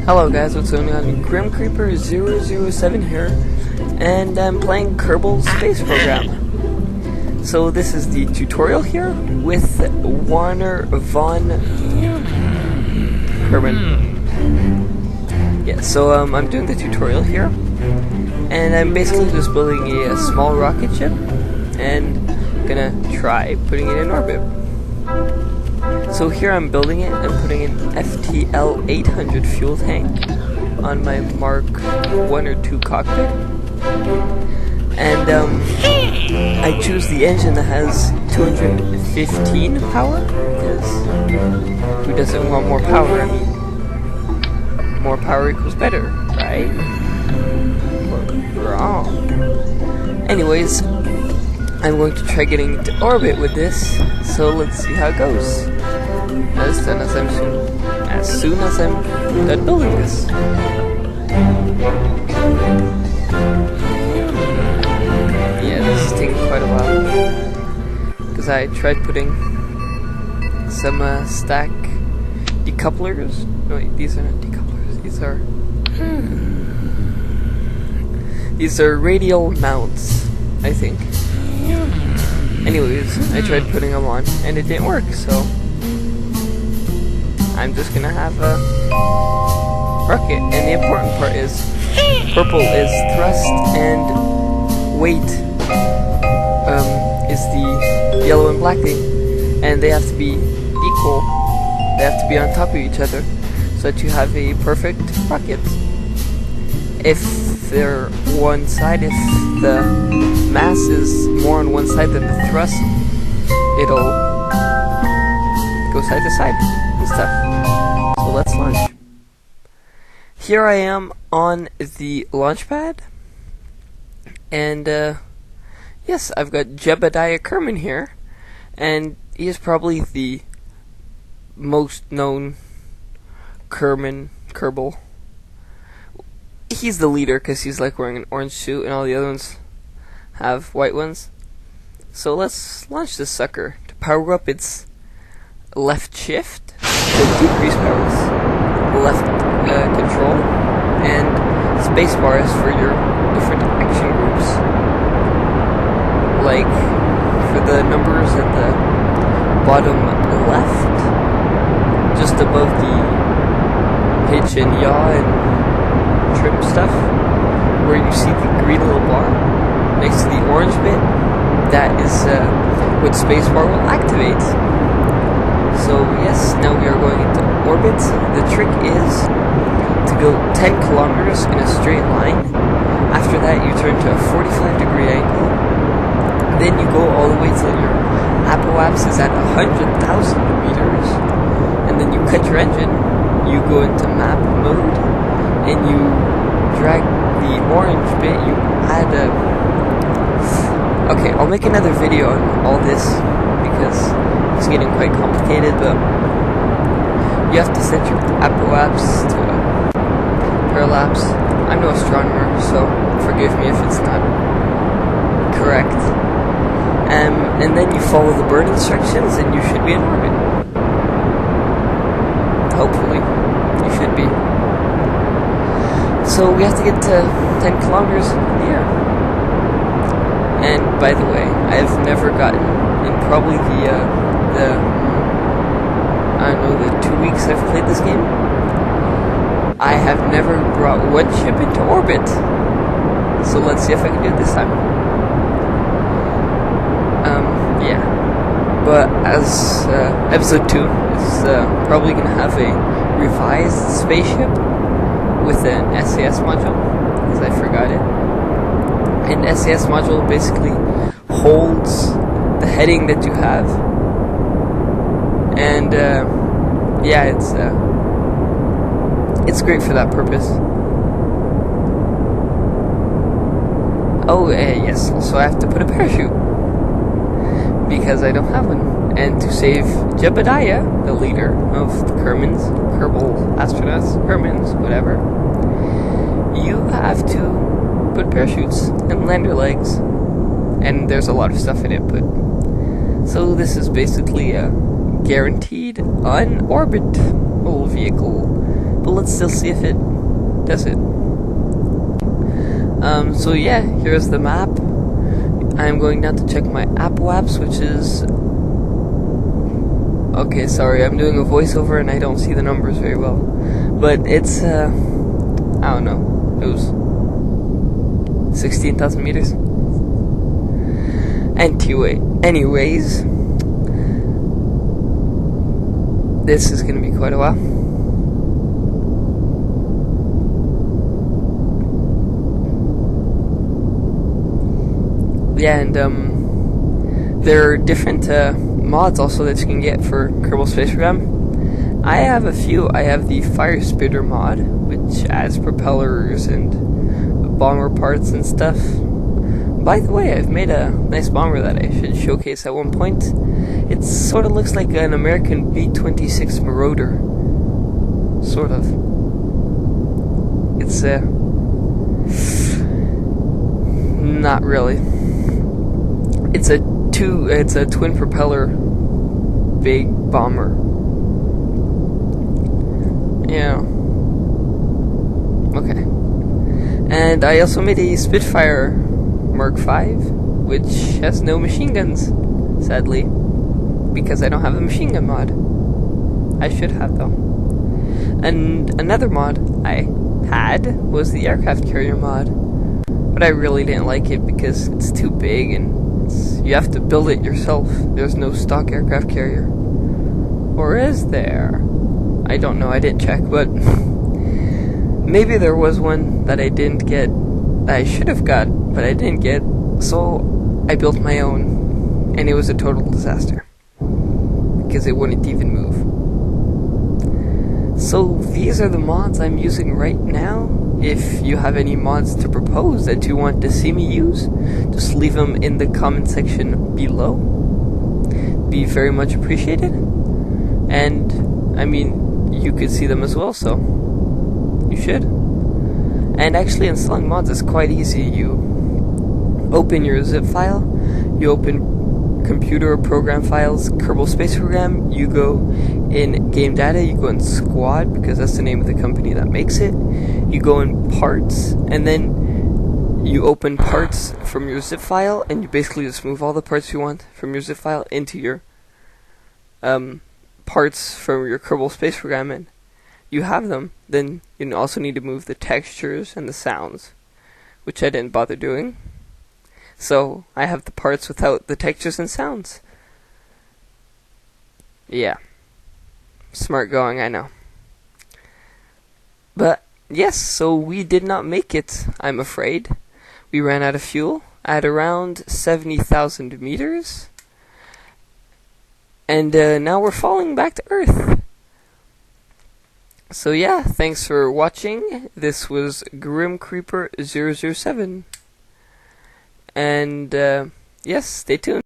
Hello guys, what's going on? Grim Creeper 007 here, and I'm playing Kerbal Space Program. So this is the tutorial here with Warner von Herman. Yeah, so I'm doing the tutorial here, and I'm basically just building a small rocket ship, and gonna try putting it in orbit. So here I'm building it. I'm putting an FTL 800 fuel tank on my Mark 1 or 2 cockpit. And I choose the engine that has 215 power, because who doesn't want more power? I mean, more power equals better, right? Wrong. Anyways, I'm going to try getting into orbit with this, so let's see how it goes. As soon as I'm done building this. Yeah, this is taking quite a while, because I tried putting some stack decouplers. No, wait, these are not decouplers. These are radial mounts, I think. Anyways, I tried putting them on, and it didn't work, so I'm just gonna have a rocket. And the important part is, purple is thrust, and weight is the yellow and black thing, and they have to be equal. They have to be on top of each other, so that you have a perfect rocket. If they're one side, if the mass is more on one side than the thrust, it'll go side to side and stuff. So let's launch. Here I am on the launch pad, and yes, I've got Jebediah Kerman here, and he is probably the most known Kerbal. He's the leader because he's like wearing an orange suit, and all the other ones have white ones. So let's launch this sucker. To power up, it's left shift to decrease powers, left control, and space bar is for your different action groups. Like for the numbers at the bottom left, just above the pitch and yaw and trim stuff, where you see the green little bar next to the orange bit, that is what spacebar will activate. So yes, now we are going into orbit. The trick is to go 10 kilometers in a straight line. After that you turn to a 45-degree angle. Then you go all the way till your apoapse is at 100,000 meters. And then you cut your engine. You go into map mode, and you drag the orange bit. You add a... Okay, I'll make another video on all this, because it's getting quite complicated, but you have to set your apoapse to a parallax. I'm no astronomer, so forgive me if it's not correct. And then you follow the bird instructions, and you should be in orbit. Hopefully, you should be. So we have to get to 10 kilometers in the air. And by the way, I've never gotten, in probably the 2 weeks I've played this game, I have never brought one ship into orbit. So let's see if I can do it this time. Yeah. But as episode 2 is probably going to have a revised spaceship with an SAS module, because I forgot it. And SAS module basically holds the heading that you have, and yeah, it's great for that purpose. Oh, yes, also I have to put a parachute, because I don't have one. And to save Jebediah, the leader of the Kerbal astronauts, Kermans, whatever, you have to put parachutes and lander legs, and there's a lot of stuff in it, but so this is basically a guaranteed on-orbit vehicle but let's still see if it does it. So yeah, here's the map. I'm going now to check my Apple apps, which is... Okay, sorry, I'm doing a voiceover and I don't see the numbers very well. But it's, I don't know, it was 16,000 meters. Anyways, this is going to be quite a while. Yeah, and there are different mods also that you can get for Kerbal Space Program. I have a few. I have the Fire Spitter mod, which adds propellers and bomber parts and stuff. By the way, I've made a nice bomber that I should showcase at one point. It sort of looks like an American B-26 Marauder. Sort of. It's not really. It's a twin propeller big bomber. Yeah. Okay. And I also made a Spitfire Mark V, which has no machine guns, sadly, because I don't have the machine gun mod. I should have though. And another mod I had was the aircraft carrier mod, but I really didn't like it because it's too big and you have to build it yourself. There's no stock aircraft carrier. Or is there? I don't know, I didn't check, but maybe there was one that I didn't get, that I should have got, but I didn't get, so I built my own, and it was a total disaster, because it wouldn't even move. So these are the mods I'm using right now. If you have any mods to propose that you want to see me use, just leave them in the comment section below. Be very much appreciated. And, I mean, you could see them as well, so you should. And actually installing mods is quite easy. You open your zip file, you open computer or program files, Kerbal Space Program, you go in game data, you go in squad, because that's the name of the company that makes it, you go in parts, and then you open parts from your zip file, and you basically just move all the parts you want from your zip file into your parts from your Kerbal Space Program, and you have them. Then you also need to move the textures and the sounds, which I didn't bother doing. So I have the parts without the textures and sounds. Yeah. Smart going, I know. But yes, so we did not make it, I'm afraid. We ran out of fuel at around 70,000 meters. And now we're falling back to Earth. So yeah, thanks for watching. This was Grim Creeper 007. And yes, stay tuned.